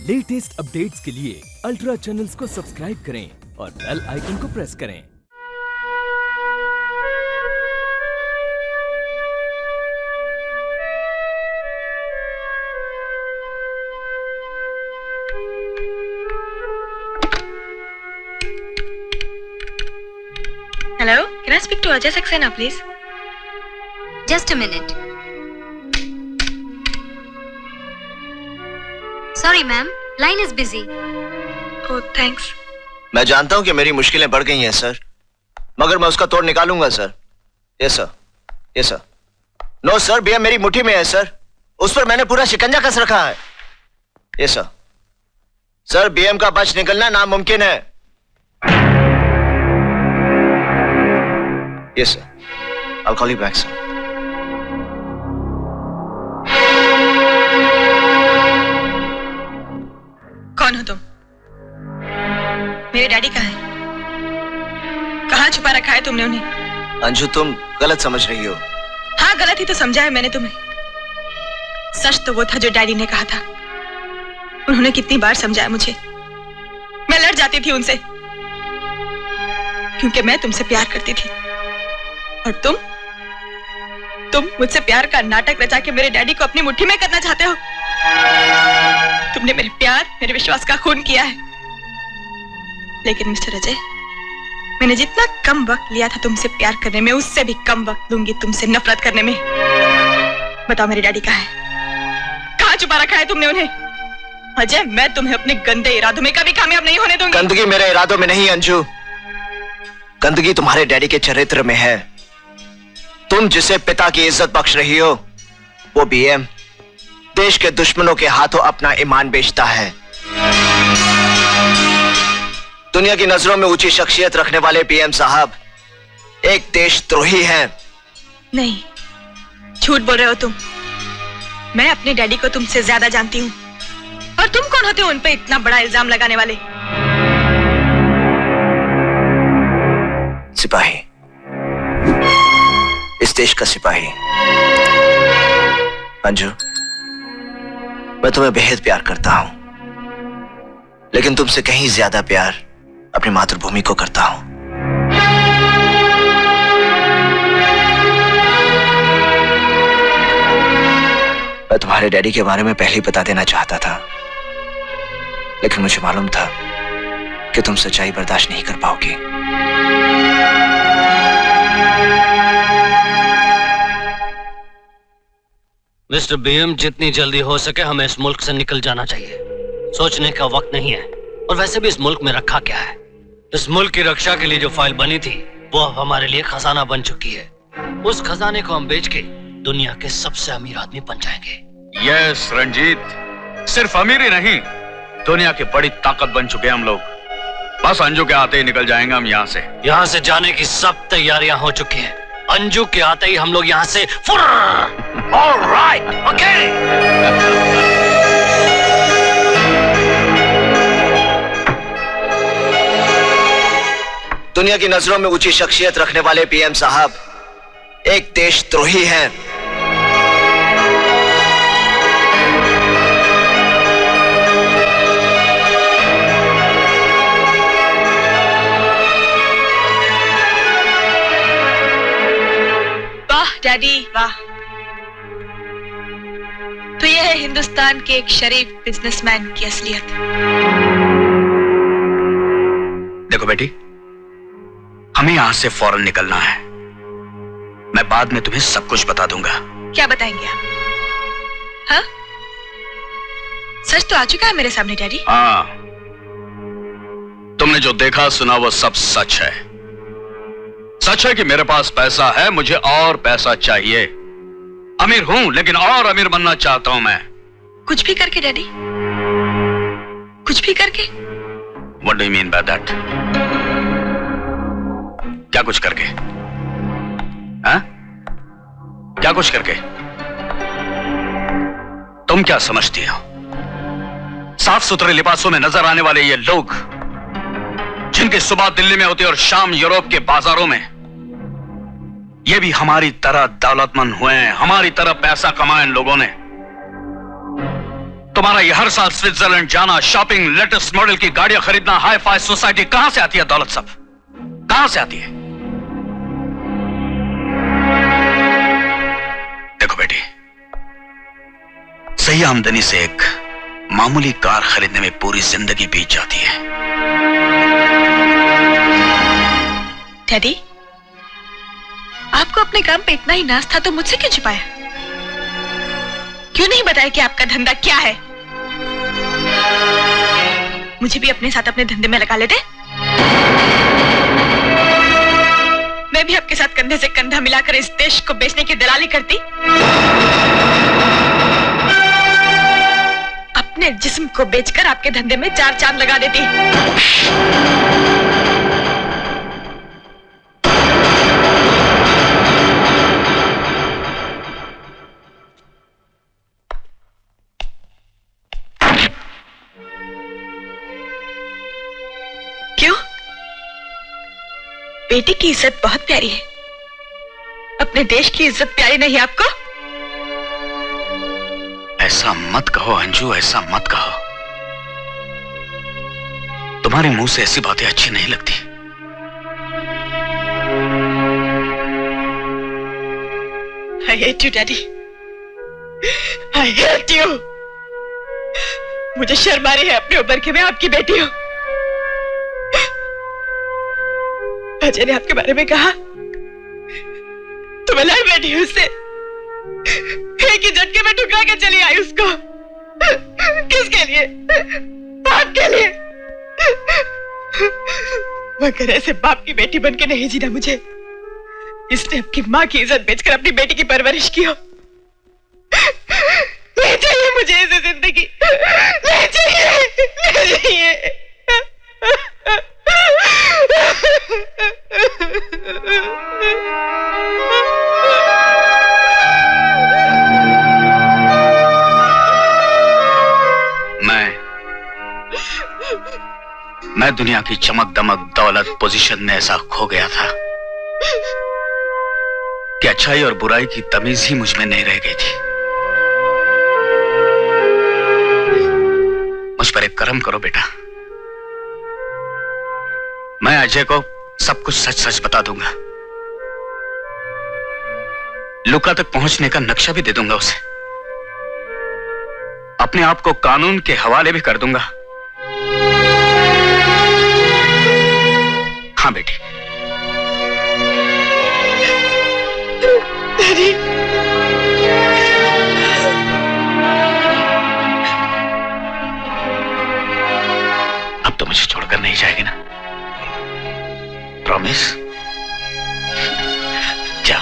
Latest updates के लिए ultra channels को सब्सक्राइब करें और बेल आइकन को प्रेस करें। Hello, can I speak to Ajay Saxena, please? Just a minute. Sorry, ma'am. Line is busy. Oh, thanks. मैं जानता हूं कि मेरी मुश्किलें बढ़ गई हैं सर, मगर मैं उसका तोड़ निकालूंगा sir. Yes sir, yes sir. No sir, BM मेरी मुट्ठी में है सर, उस पर मैंने पूरा शिकंजा कस रखा है। Yes sir. सर, बीएम का बच निकलना नामुमकिन है। Yes sir, I'll call you back, sir. कौन हो तुम? मेरे डैडी कहाँ हैं? कहाँ छुपा रखा है तुमने उन्हें? अंजू, तुम गलत समझ रही हो। हाँ, गलत ही तो समझा है मैंने तुम्हें। सच तो वो था जो डैडी ने कहा था। उन्होंने कितनी बार समझाया मुझे। मैं लड़ जाती थी उनसे, क्योंकि मैं तुमसे प्यार करती थी। और तुम मुझसे प्यार का नाटक रचा के मेरे डैडी को अपनी मुट्ठी में करना चाहते हो। तुमने मेरे प्यार, मेरे विश्वास का खून किया है। लेकिन मिस्टर अजय, मैंने जितना कम वक्त लिया था तुमसे प्यार करने में, उससे भी कम वक्त लूंगी तुमसे नफरत करने में। बताओ, मेरे डैडी कहाँ है? कहाँ छुपा रखा है तुमने उन्हें? अजय, मैं तुम्हें अपने गंदे इरादों में कभी कामयाब नहीं होने दूंगी। गंदगी मेरे इरादों में नहीं अंजू, गंदगी तुम्हारे डैडी के चरित्र में है। तुम जिसे पिता की इज्जत बख्श रही हो, वो बीएम देश के दुश्मनों के हाथों अपना ईमान बेचता है। दुनिया की नजरों में ऊंची शख्सियत रखने वाले बीएम साहब एक देशद्रोही हैं। नहीं, झूठ बोल रहे हो तुम। मैं अपने डैडी को तुमसे ज्यादा जानती हूँ। और तुम कौन होते हो उन पे इतना बड़ा इल्जाम लगाने वाले? सिपाही, इस देश का सिपाही। अंजू, मैं तुम्हें बेहद प्यार करता हूं, लेकिन तुमसे कहीं ज्यादा प्यार अपनी मातृभूमि को करता हूं। मैं तुम्हारे डैडी के बारे में पहले ही बता देना चाहता था, लेकिन मुझे मालूम था कि तुम सच्चाई बर्दाश्त नहीं कर पाओगी। मिस्टर बीएम, जितनी जल्दी हो सके हमें इस मुल्क से निकल जाना चाहिए। सोचने का वक्त नहीं है। और वैसे भी इस मुल्क में रखा क्या है? इस मुल्क की रक्षा के लिए जो फाइल बनी थी वो अब हमारे लिए खजाना बन चुकी है। उस खजाने को हम बेच के दुनिया के सबसे अमीर आदमी बन जाएंगे। यस रंजीत, सिर्फ अमीर ही नहीं, दुनिया की बड़ी ताकत बन चुके हैं हम लोग। बस अंजू के आते ही निकल जाएंगे हम यहाँ से। यहाँ से जाने की सब तैयारियां हो चुकी हैं। अंजू के आते ही हम लोग यहाँ से फुर्र। All right, okay. दुनिया की नजरों में ऊंची शख्सियत रखने वाले पीएम साहब एक देशद्रोही हैं। वाह डैडी, वाह। तो यह है हिंदुस्तान के एक शरीफ बिजनेसमैन की असलियत। देखो बेटी, हमें यहाँ से फौरन निकलना है। मैं बाद में तुम्हें सब कुछ बता दूंगा। क्या बताएंगे आप? हाँ? सच तो आ चुका है मेरे सामने डैडी। हाँ, तुमने जो देखा सुना वो सब सच है। सच है कि मेरे पास पैसा है, मुझे और पैसा चाहिए। अमीर हूं, लेकिन और अमीर बनना चाहता हूं मैं। कुछ भी करके डैडी? कुछ भी करके? What do you mean by that? क्या कुछ करके? हाँ? क्या कुछ करके? तुम क्या समझती हो? साफ सुथरे लिबासों में नजर आने वाले ये लोग, जिनकी सुबह दिल्ली में होती और शाम यूरोप के बाजारों में, ये भी हमारी तरह दौलतमंद हुए हैं, हमारी तरह पैसा कमाए इन लोगों ने। तुम्हारा ये हर साल स्विट्जरलैंड जाना, शॉपिंग, लेटेस्ट मॉडल की गाड़ियां खरीदना, हाई फाई सोसाइटी, कहां से आती है दौलत सब? कहां से आती है? देखो बेटी, सही आमदनी से एक मामूली कार खरीदने में पूरी जिंदगी बीत जाती है। डैडी, आपको अपने काम पे इतना ही नाज था तो मुझसे क्यों छुपाया? क्यों नहीं बताया कि आपका धंधा क्या है? मुझे भी अपने साथ अपने धंधे में लगा लेते, मैं भी आपके साथ कंधे से कंधा मिलाकर इस देश को बेचने की दलाली करती, अपने जिस्म को बेचकर आपके धंधे में 4 चांद लगा देती। क्यों? बेटी की इज्जत बहुत प्यारी है, अपने देश की इज्जत प्यारी नहीं आपको? ऐसा मत कहो अंजू, ऐसा मत कहो। तुम्हारे मुंह से ऐसी बातें अच्छी नहीं लगती। I hate you, Daddy. I hate you. मुझे शर्म आ रही है अपने ऊपर कि मैं आपकी बेटी हूं। अजय ने आपके बारे में कहा तो मैं लड़ बैठी हूं उससे, एक ही झटके में ठुकरा के चली आई उसको। किसके लिए? आपके लिए। मगर ऐसे बाप की बेटी बनके नहीं जीना मुझे। इसने अपनी माँ की इज्जत बेचकर अपनी बेटी की परवरिश की हो। नहीं चाहिए मुझे ऐसी जिंदगी, नहीं चाहिए, नहीं चाहिए। मैं दुनिया की चमक दमक, दौलत, पोजीशन में ऐसा खो गया था कि अच्छाई और बुराई की तमीज ही मुझ में नहीं रह गई थी। मुझ पर एक करम करो बेटा, मैं अजय को सब कुछ सच सच बता दूंगा। लुका तक पहुंचने का नक्शा भी दे दूंगा उसे। अपने आप को कानून के हवाले भी कर दूंगा। हाँ बेटी। डैडी, अब तो मुझे छोड़कर नहीं जाएगी ना? प्रॉमिस? जा,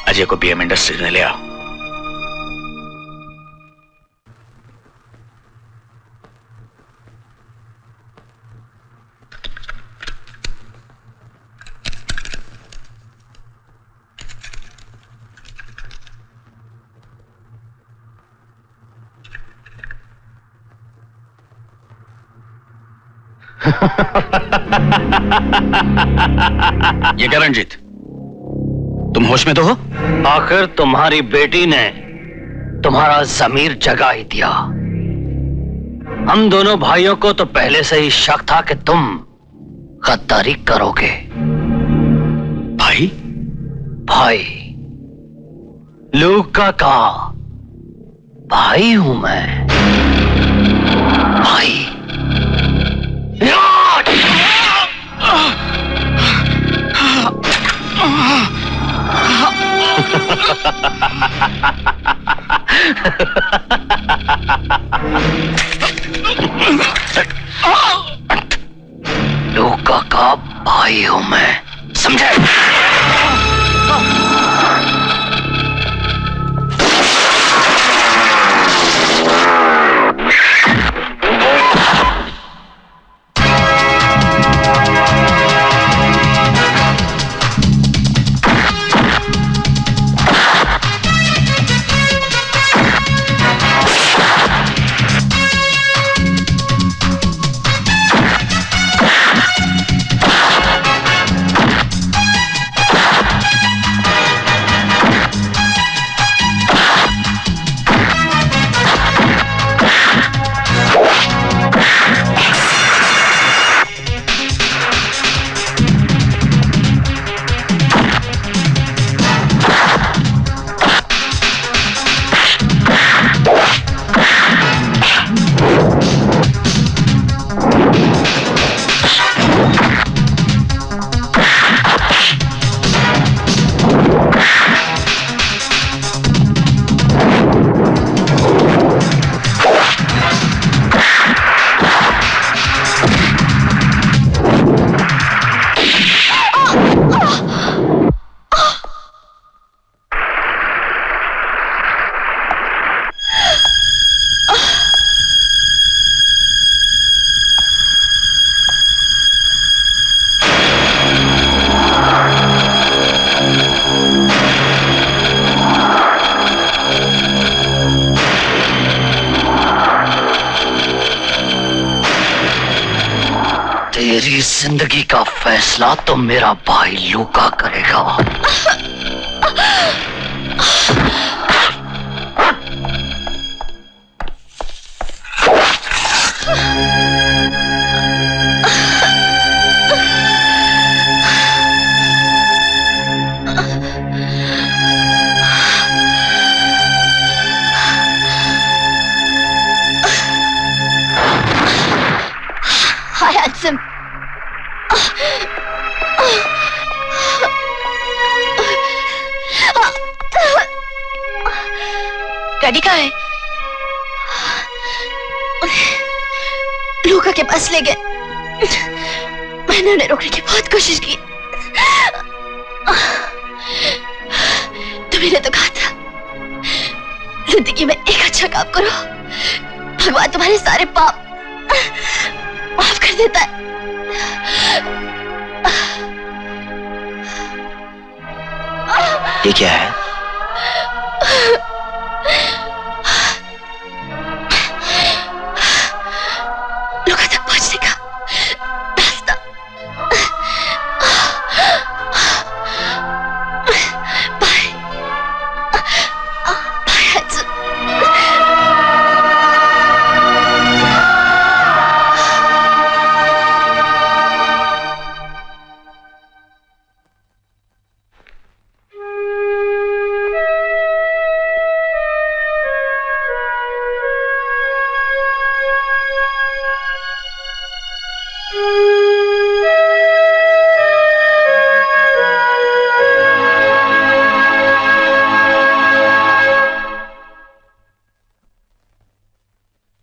अजय को बीएम इंडस्ट्रीज में ले आओ। ये क्या रणजीत, तुम होश में तो हो? आखिर तुम्हारी बेटी ने तुम्हारा जमीर जगा ही दिया। हम दोनों भाइयों को तो पहले से ही शक था कि तुम गद्दारी करोगे। भाई? भाई, लूका का भाई हूं मैं। भाई लूका का भाई हूं मैं, समझे? तेरी जिंदगी का फैसला तो मेरा भाई लूका करेगा। Hi, handsome. डैडी कहाँ है? लूका के पास ले गए। मैंने उन्हें रोकने की बहुत कोशिश की। तुमने तो कहा था जिंदगी में एक अच्छा काम करो, भगवान तुम्हारे सारे पाप माफ कर देता है। ये क्या है? लूका तक पहुंचने का रास्ता। Bye bye handsome.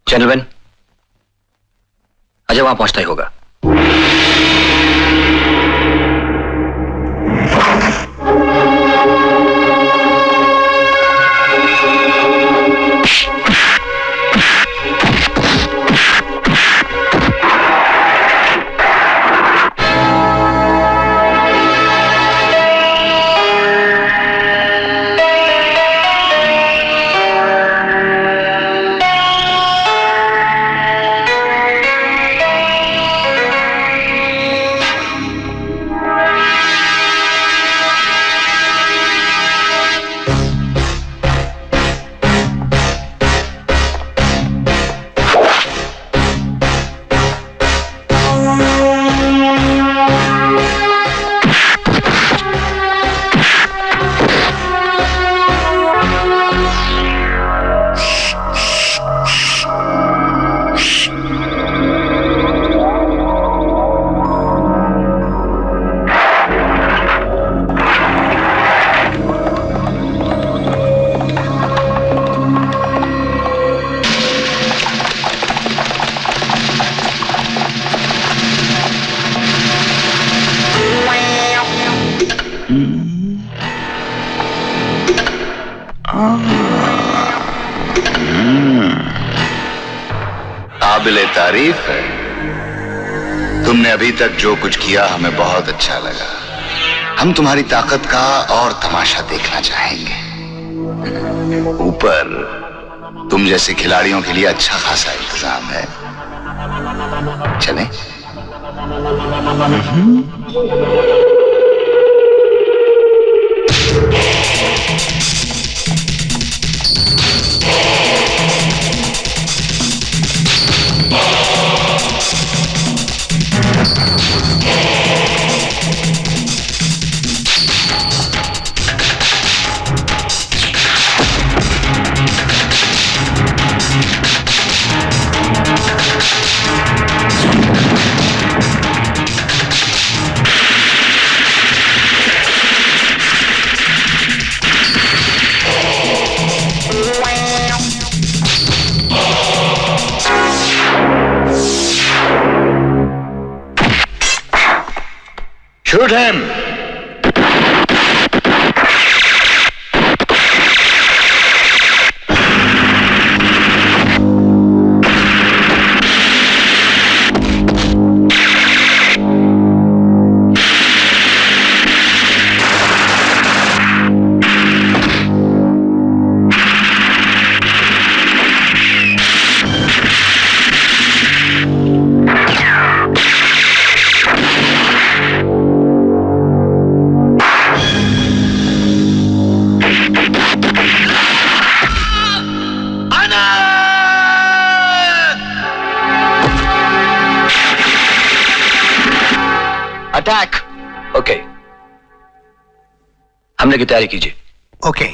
Gentleman, Ajay वहां पहुंचता ही होगा। काबिले तारीफ है। तुमने अभी तक जो कुछ किया हमें बहुत अच्छा लगा। हम तुम्हारी ताकत का और तमाशा देखना चाहेंगे। ऊपर तुम जैसे खिलाड़ियों के लिए अच्छा खासा इंतजाम है। चलें? Shoot him! अटैक। ओके, हमले की तैयारी कीजिए। ओके।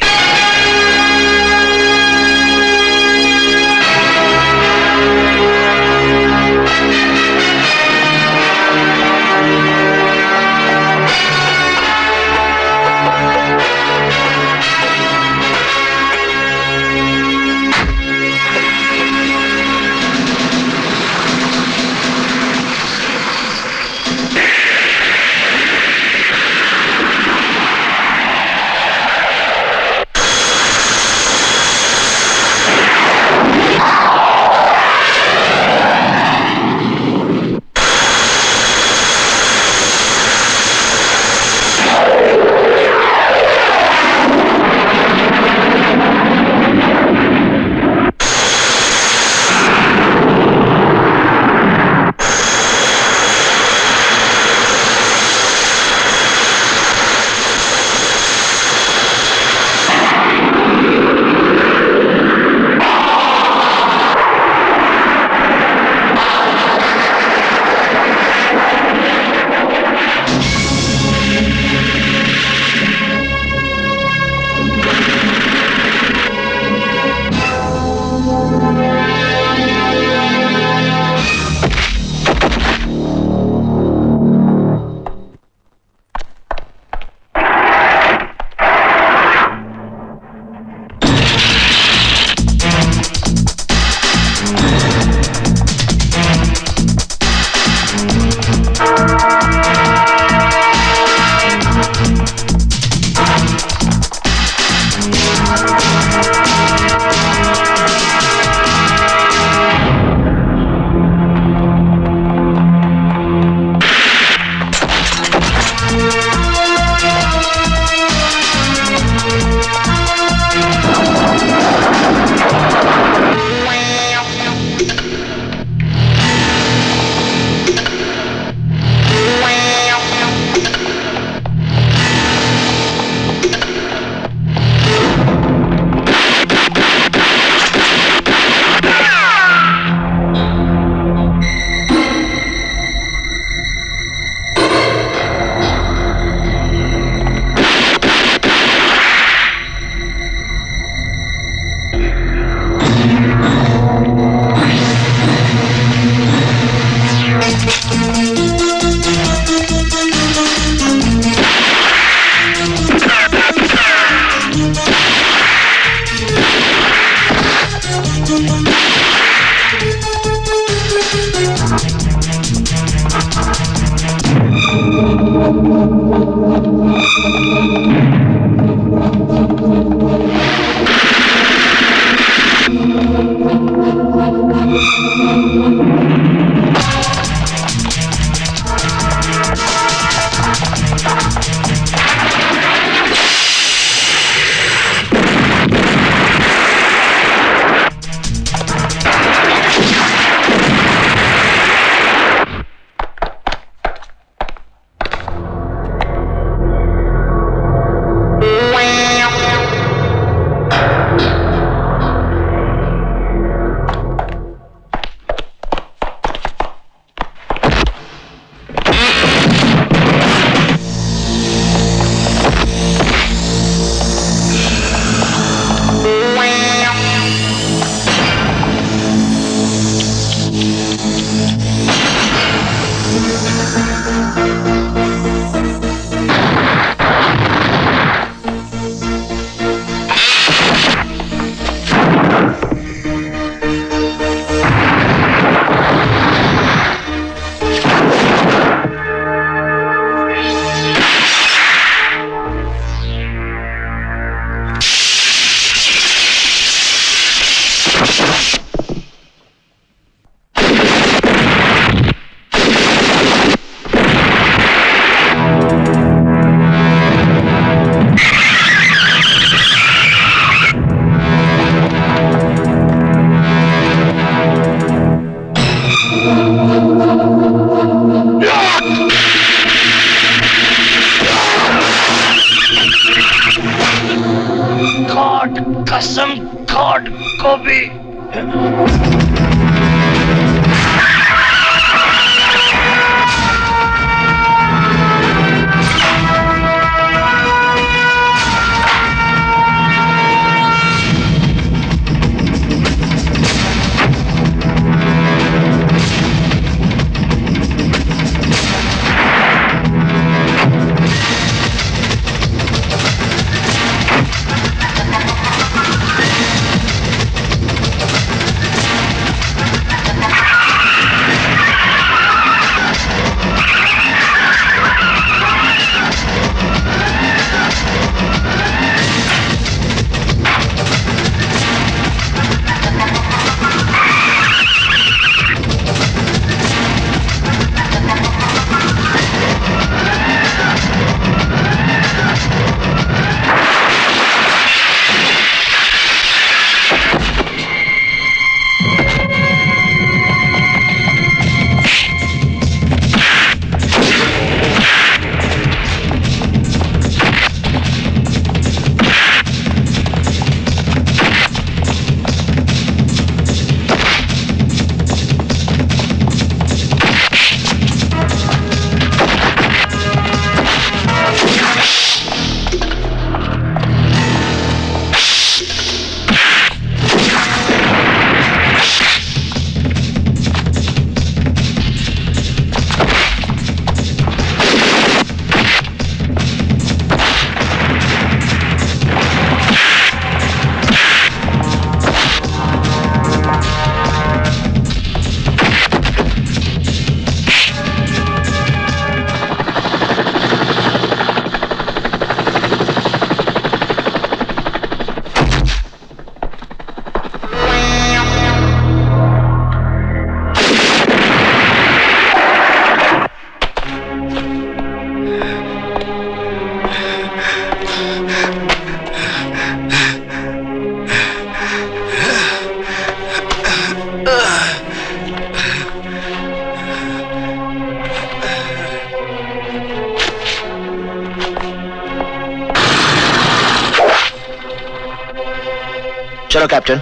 चलो captain.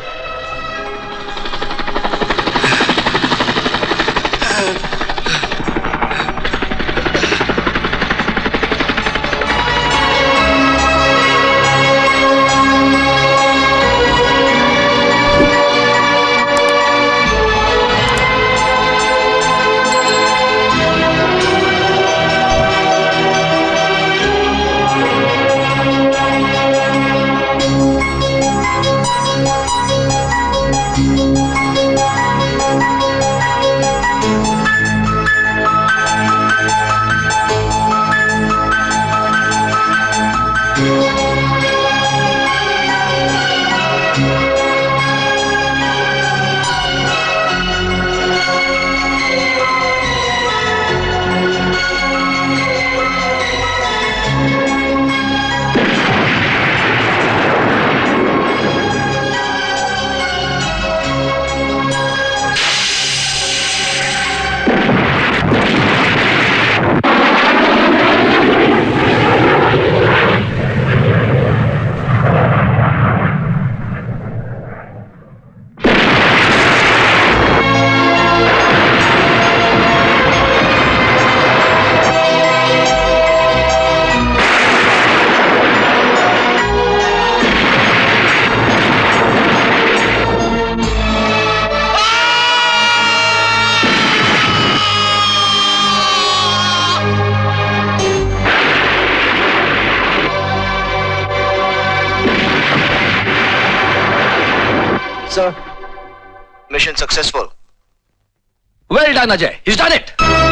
Sir, mission successful. Well done, Ajay. He's done it.